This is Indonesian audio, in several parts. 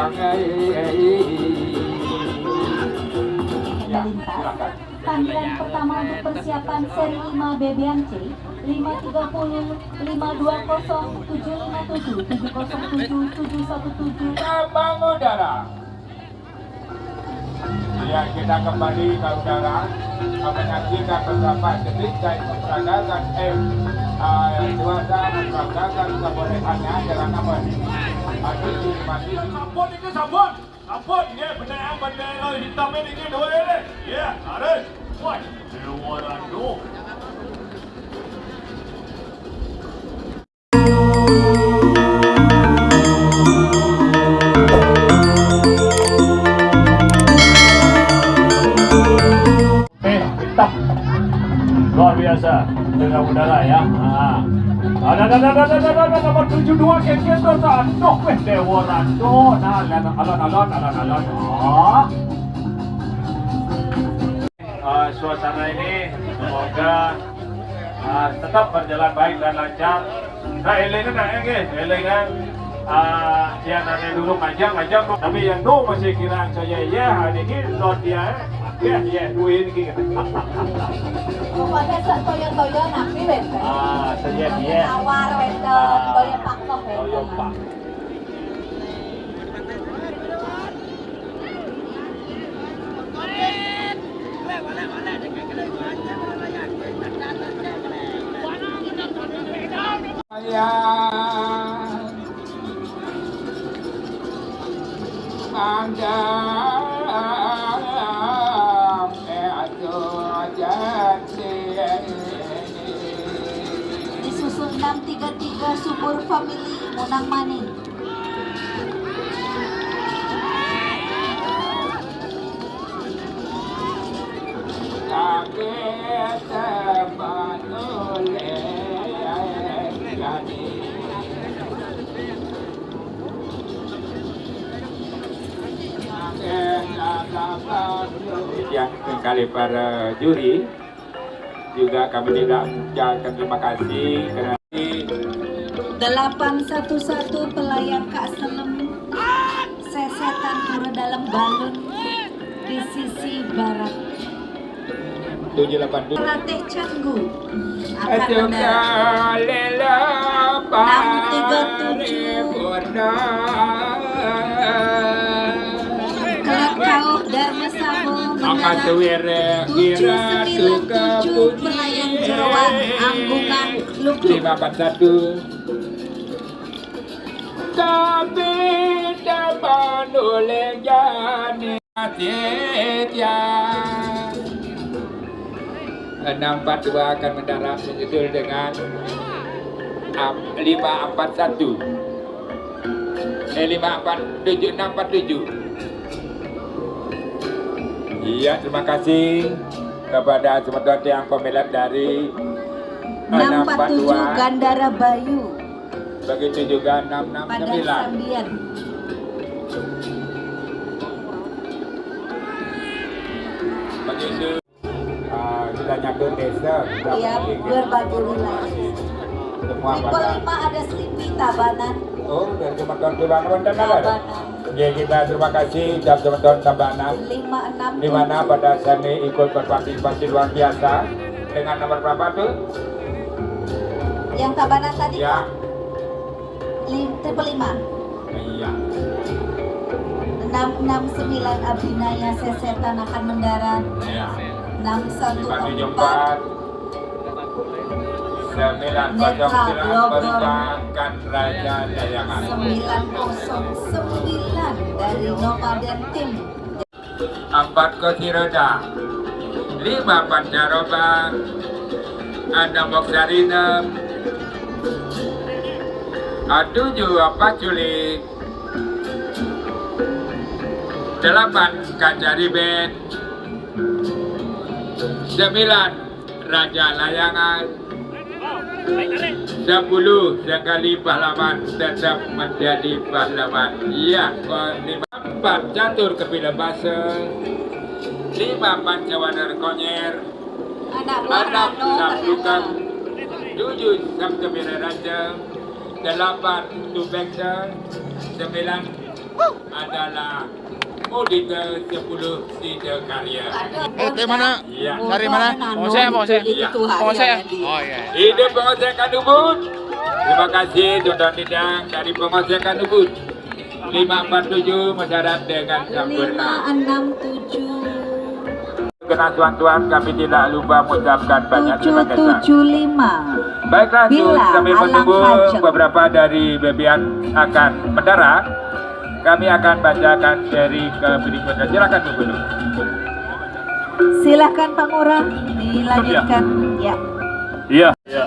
Ya, silakan. Panggilan pertama untuk persiapan seri 5 BBMC 530 520 757 707 717. Terbang udara. Ya, kita kembali ke udara menyaksikan beberapa detik dan memperagakan cuaca memperagakan kebolehannya jalan aman. Sampun ini sampun. Sampun ini bendera hitam ini dua ini. Ya, harus. Wah, luar tuh. Luar biasa dengan udara ya. Ada nomor 72 kek dosa. Noh weh dewa rando. Nah, alon. Suasana ini semoga tetap berjalan baik dan lancar. Nah, elengan ya nanti dulu majang tapi yang no masih kira saya ya ini not dia ya duit ini Pokoknya toyo nabi wente. Saya dia Awar wente, toyo pakok wente. Disusul 633 Subur Family Munang Maning. Yang kali para juri juga kami tidak ucapkan terima kasih karena 811 pelayang Kak Senem sesetan pura dalam balon di sisi barat. 782 Ratih Canggu akan mendarat 637 Kelak Kauh Dharma Sabo mendarat 797 pelayang Jeroan Ambungan Lukluk 541 tapi dapat oleh jani setia 642 akan mendarat menyusul dengan 547 Iya, terima kasih kepada teman-teman yang pemilik dari 647 Gandara Bayu. Begitu juga Pada 669 Sambian. begitu kita nyambung desa Iya, berbagai wilayah. semua Tipe pada 5 ada Slipi Tabanan. oh dari teman-teman Tabanan dan ada Tabanan. ya kita terima kasih ucap teman-teman Tabanan 567. di mana pada seni ikut berpartisipasi luar biasa dengan nomor berapa tuh Yang Tabanan tadi ya tipe 5. iya 669 Abinaya Sesetan akan mendarat. iya 614 909 merupakan Raja Layangan 909 dari Nomaden Tim. 4 kursi roda 5 pancaroba 6 boksarina 7 apa culik 8 kaca ribet 9 Raja Layangan 10 sekali pahlawan tetap menjadi pahlawan. Iya, 4 catur kepilah basa 5 pancawaner konyer Anak sambutan 7 sabtu merah raja 8 tubeksa 9 adalah auditor 10 Sida Karya. Tim mana? Iya. Dari mana? Pengosek. Iya. Pengosek. Oh iya. Hidup Pengosekan Ubud. Terima kasih Tuan Nidang dari Pengosekan Ubud. 547 mendarat dengan sempurna. 567 Kena tuan-tuan, kami tidak lupa mengucapkan banyak terima kasih. 775 Baiklah, Bila sambil Alang menunggu Hajeng. beberapa dari bebian akan mendarat, kami akan bacakan seri ke berikutnya. Silakan Bu Guru. Silakan Pak Ngurah dilanjutkan ya. Iya. Ya.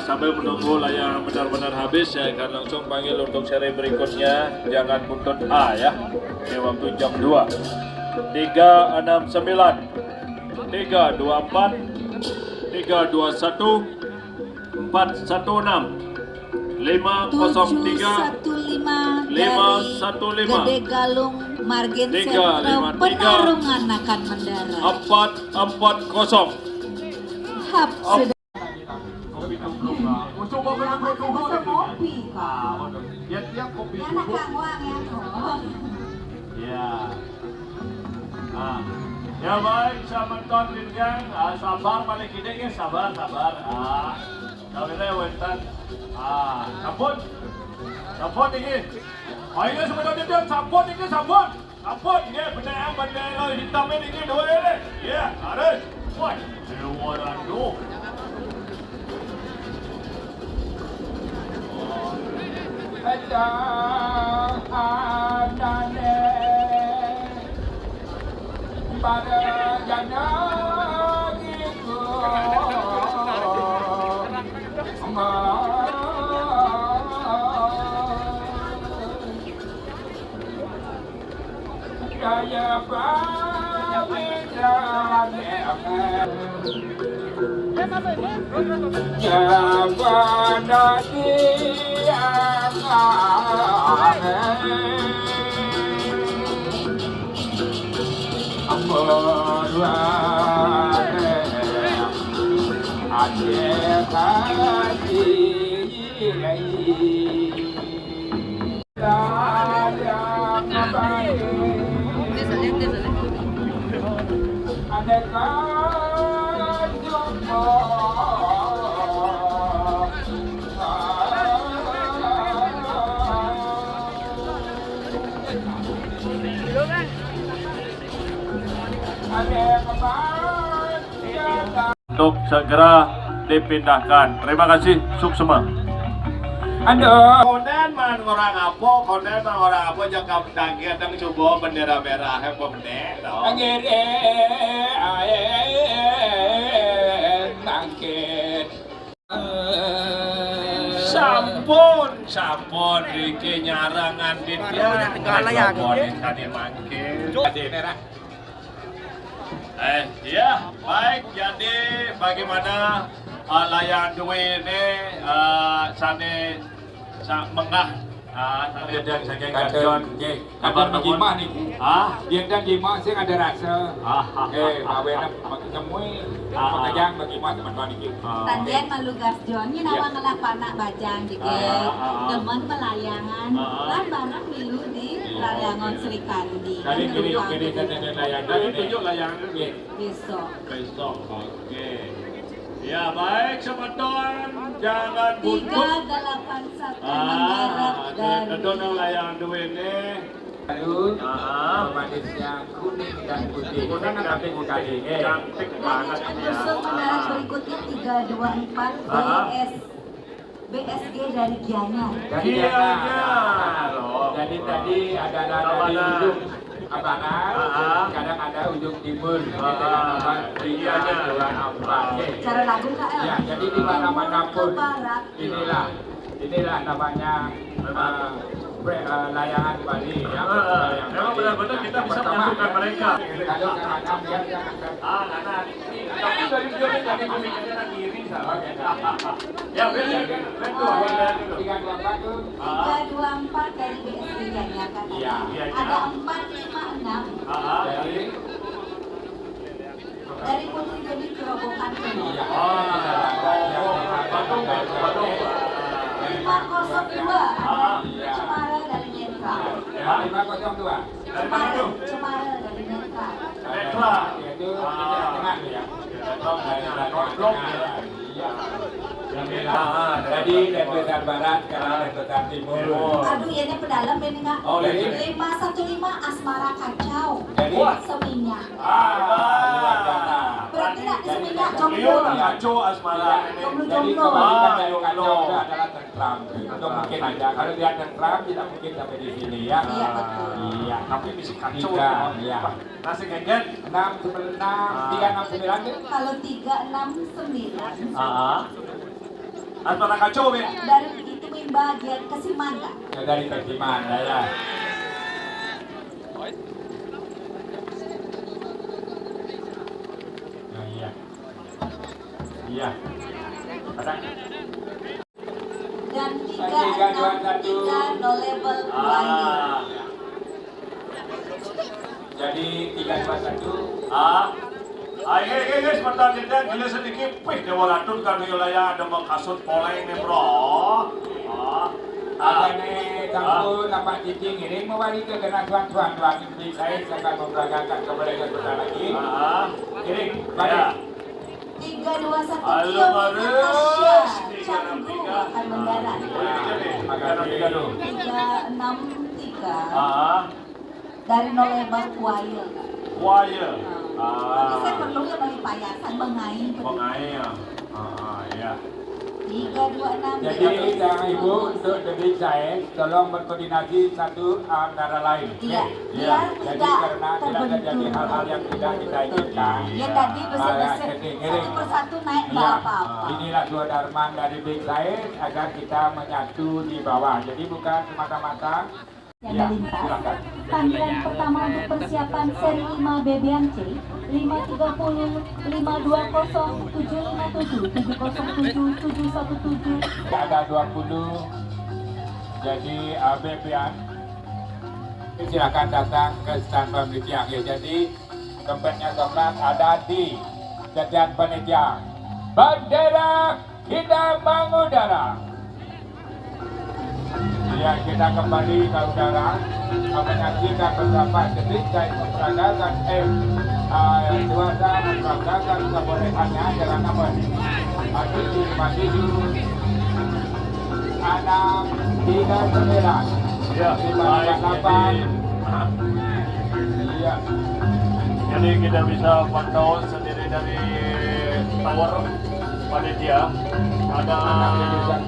Sambil menunggu layar benar-benar habis, saya akan langsung panggil untuk seri berikutnya. Jangan buntut A ya. Ini waktu jam 2. 369, 324, 321, 416, 503, 715 515, dari Gede Galung Margin 353, Sentro Penarungan akan mendarat. 440. Hap sudah Kopi tubruk Kak. Usung kopi tubruk masa kopi Kak. Ya tiap kopi Ya tubruk. nak uang ya Kak. Ya. Ya baik, sahabat konfirgan, sabar paling gede ya, sabar. Kami lewetan. Sampun ini. Ayo sebenarnya dia sampun ini. Sampun ini benda hitam ini dua ini. Ya, harus. Woi, luaran tu. Pada jana itu Jaya Untuk segera dipindahkan. Terima kasih, Suksema. Aduh. Konden man orang apa jaka tangki tang coba bendera merah pemne dong. Sampun Riki nyarangan di dia tinggal layak tadi mangke. Iya, baik. Jadi bagaimana layan duwe ini sane mengah sane dan saking gajon kabar gimana nih? Dia dan gimana sih ada rasa? Bawena temui pengajang bagaimana teman-teman ini? Tandian malugas Jonnya nawa ngelapana bajang dikit. Teman pelayangan lan barang milu di layangan Sri Kandi. Tadi kiri dan layangan. Tadi tunjuk layangan Besok. Oke. Ya baik semeton, jangan buntut. 381 mendarat dari Kedonang layangan duwe ini. Lalu manisnya kuning dan putih. Kuning tapi kali ini Cantik dan banget yang ya. menyusul mendarat berikutnya 324 BSG dari Gianyar. Jadi tadi adalah dari ujung abangan, kadang ada ujung timur. Cara lagu Kak El? Ya, jadi di mana-mana pun Barat. inilah namanya layangan Bali. Ya, Memang benar-benar kita bisa menyatukan mereka. Kalau kanan dia Kanan. Tapi dari dia jadi pemikiran kiri sama. Ya, betul. 324 tuh. 324 dari BSG Gianyar Kak. Iya. Ada 456 dari Putri Joni Kerobokan Timur. 502 ada Cemara dari Netral. 502. Dari mana itu? Cemara dari Netra. Netra. Itu tengah tuh ya. Blok. Iya. Jadi Denpasar Barat sekarang Denpasar Timur. Aduh, ini pedalam ini nggak? Oh, jadi? 515 Asmara Kacau. Jadi? Seminyak. Ah. Berarti nggak di Seminyak, Jomblo jomblo. lah kacau asmara ini. Jadi kebalikan dari kacau itu adalah tentram. Itu mungkin aja. Kalau dia tentram tidak mungkin sampai di sini ya. Iya, betul. Iya. Tapi misi kacau. Tiga, iya. Nasi geget. 369 itu. Kalau 369 Asmara kacau be. dari itu bagian Kesimangga. Ya, dari Keciman ya. Nah, iya. Iya. Ada. Dan 361. 363 no level Wahyu. Jadi 321. Ayo sebentar kita gila sedikit. Wih, dewa latun kan wilayah ada kasut poleng nih bro. Ada nih kampung nampak cicing ini mewari ke dengan tuan-tuan ini saya akan memperagakan kepada kita lagi. Ini pada 321 Halo, Kio Marus. Natasha Canggu akan mendarat. Makasih. 363 dari no level Wahyu. Wire. Tapi saya perlu yang dari payasan mengain. Mengair. Ya. 326 Jadi yang ibu untuk diri saya tolong berkoordinasi satu antara lain. Iya, Iya. biar Jadi tidak karena tidak terjadi hal-hal yang tidak kita inginkan. Ya tadi bersih-bersih Kering-kering. satu persatu naik Iya. nggak apa-apa. Inilah dua darman dari Big Said agar kita menyatu di bawah. Jadi bukan semata-mata. Yang Ya, melintas. silakan. Panggilan pertama untuk persiapan seri 5 BBMC 530 520 757 707 717. Ada 20. Jadi BBM. Silakan datang ke stand panitia. Ya, jadi tempatnya coklat ada di Jatian Panitia. Bendera kita mengudara. Ya, kita kembali ke udara menyaksikan beberapa detik dari memperagakan dewasa memperagakan kebolehannya jalan nomor 57 639 Ya, baik. 58. Iya. Jadi kita bisa pantau sendiri dari tower panitia. Ada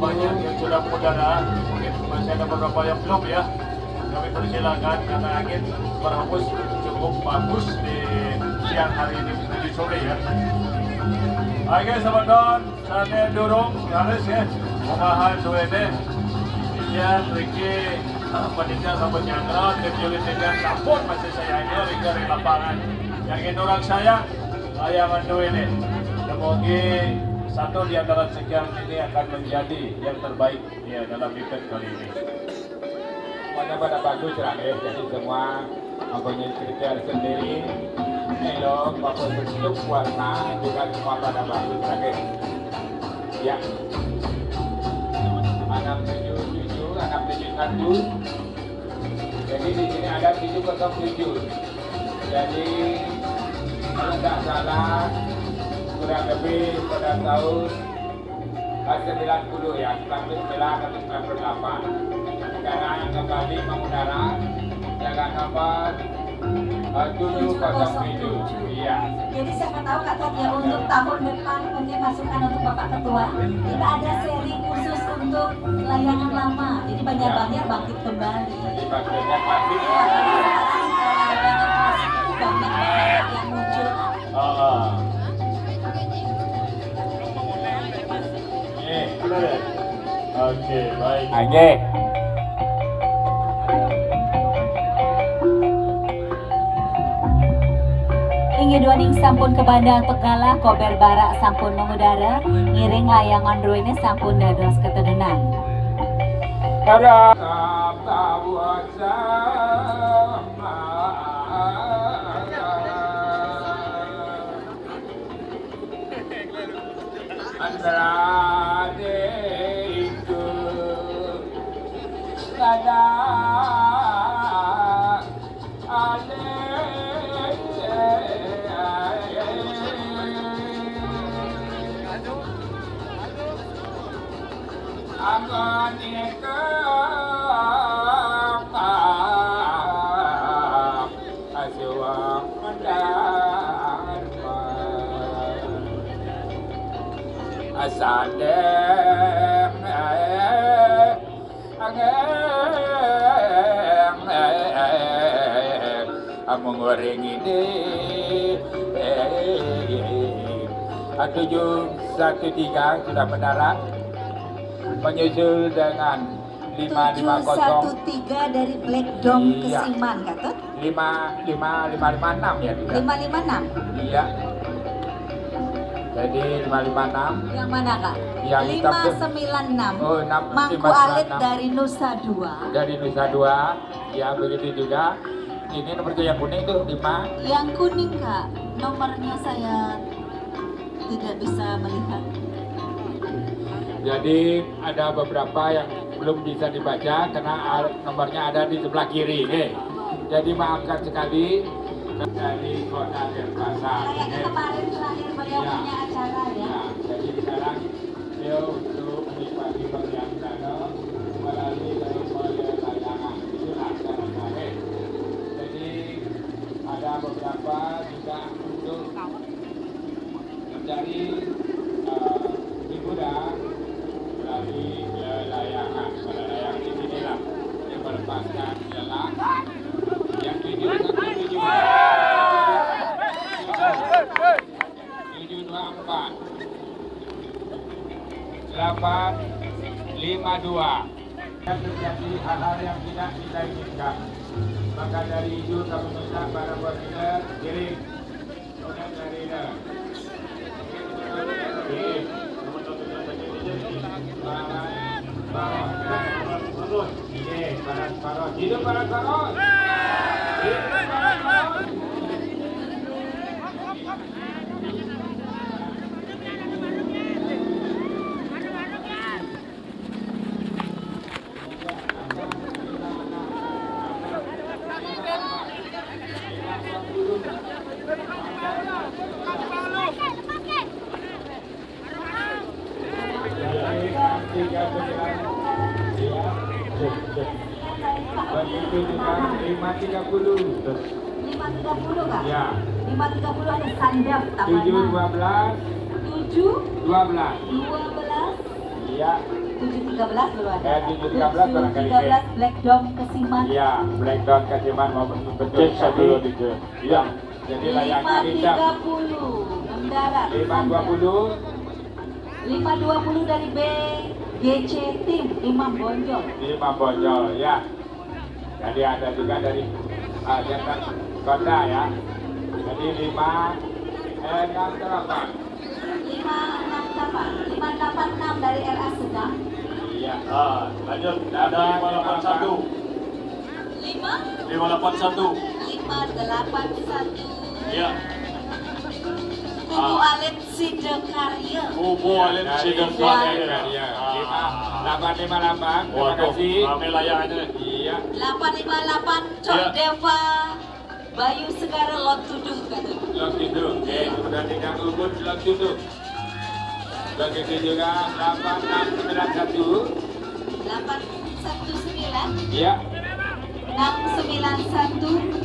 banyak yang sudah mengudara, mungkin masih ada beberapa yang belum ya. Kami persilakan karena angin berhembus cukup bagus di siang hari ini di sore ya. Oke sahabat, saatnya durung harus ya mengahan dua ini. Ya, Ricky, panitia sahabat nyangkrat, kecuali dengan sampun masih saya ini dari lapangan. Yang ingin orang saya, layangan dua ini. Semoga satu di antara sekian ini akan menjadi yang terbaik ya dalam event kali ini. Semuanya pada bagus lah ya, jadi semua mempunyai kriteria sendiri. Elok, maupun bentuk, warna juga semua pada bagus lagi. Ya. 677, 671. Jadi di sini ada 707. Jadi kalau tidak salah kurang lebih pada tahun 90 ya, 99 sekarang kembali mengudara dengan nomor 707. Iya. Jadi siapa tahu Kak Tot ya untuk tahun depan mungkin masukan untuk Bapak Ketua kita ada seri khusus untuk layangan lama. Jadi banyak-banyak bangkit kembali. Di bagian pasti. Ya, sekarang layangan klasik itu banyak banget yang muncul. Oke, baik. Oke. Inggih duaning sampun kebanda Tegala Kober Barak sampun mengudara ngiring layangan druene sampun dados ketedenang. Ada antara itu ada asadeng mengoreng ini 713 sudah mendarat menyusul dengan 550 713 dari Black Dome Iya. Kesiman Gatot 556 ya juga. 556 Iya. Jadi 556 yang mana Kak? Yang hitam tuh. 596 Oh, Mangku 596. Alit dari Nusa Dua. dari Nusa Dua. Ya begitu juga. Ini nomor yang kuning tuh 5. Yang kuning Kak, nomornya saya tidak bisa melihat. Jadi ada beberapa yang belum bisa dibaca karena nomornya ada di sebelah kiri. Jadi maafkan sekali dari Kota Denpasar. Kayaknya kemarin terakhir beliau Ya. punya acara ya. Nah, jadi sekarang beliau untuk menikmati Bang Dano melalui dari layangan. Itulah cara. Jadi ada beberapa juga untuk mencari hiburan melalui layangan. Pada layangan di sinilah yang melepaskan jalan yang 724 852 dan terjadi hal-hal yang tidak kita inginkan. Maka dari itu kami minta para koordinator kirim koordinator hidup para saros. Begitu juga 530. 530 Kak? Ya. 530 ada Sandap Taman 712. 712 Iya. 713 belum ada. 713 barangkali. 713 Black Dome Kesiman. Iya, Black Dot Kasiman mau betul Cek satu tadi. lagi ke. Iya. Jadi layangan hitam 530 mendarat. 520. 520 dari BGC Tim Imam Bonjol. 5 Bonjol ya. Jadi ada juga dari Jakarta Kota ya. Jadi 568. 586 dari RA Sedang. Iya. Lanjut. Ada 581. 581. 581 Iya. Kubu Alit Sidekarya. Kubu Alit Sidekarya. Iya. 858. Terima Waduh, kasih. rame layangannya. Iya. 858 Cok Iya. Deva Bayu Segara Lot Tuduh kata. Lot itu. Oke, sudah tidak ubud lot itu. Begitu juga 8691. 819 Iya. 691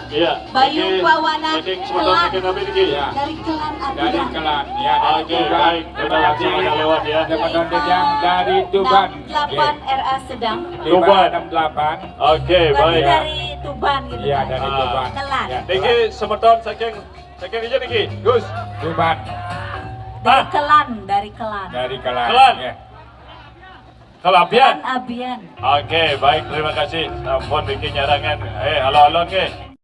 Iya. Bayu Pawana Saking sebentar saking kami ini. Iya. dari Kelan Dari Abian. Kelan ya. Dari Oke, Tuban. baik. Terima kasih sudah lewat ya. Dapat konten yang dari Tuban. 68 RA Sedang. Tuban. 68. Oke, Berarti baik. dari Tuban gitu. Iya, kan? dari Ah. Tuban. Kelan. Ya, Niki semeton saking aja niki. Gus. Tuban. Dari Kelan, dari Kelan. Dari Kelan. Kelan. Ya. Kelabian. Kelan Abian. Oke, baik. Terima kasih. Ampun bikin nyarangan. Halo-halo nggih.